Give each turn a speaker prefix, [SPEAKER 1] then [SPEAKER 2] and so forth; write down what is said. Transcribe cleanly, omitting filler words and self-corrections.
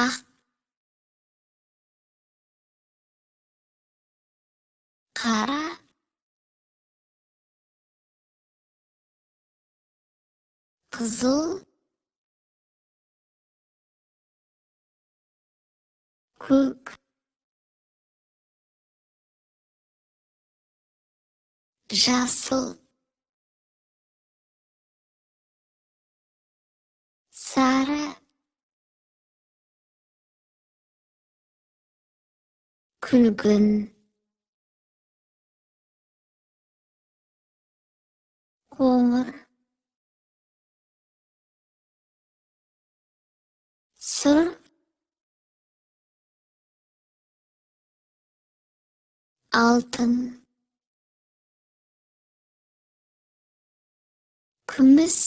[SPEAKER 1] ақ, қара, қызыл, көк, жасыл, сары, күлгін, қоңыр, сұр, алтын, күміс,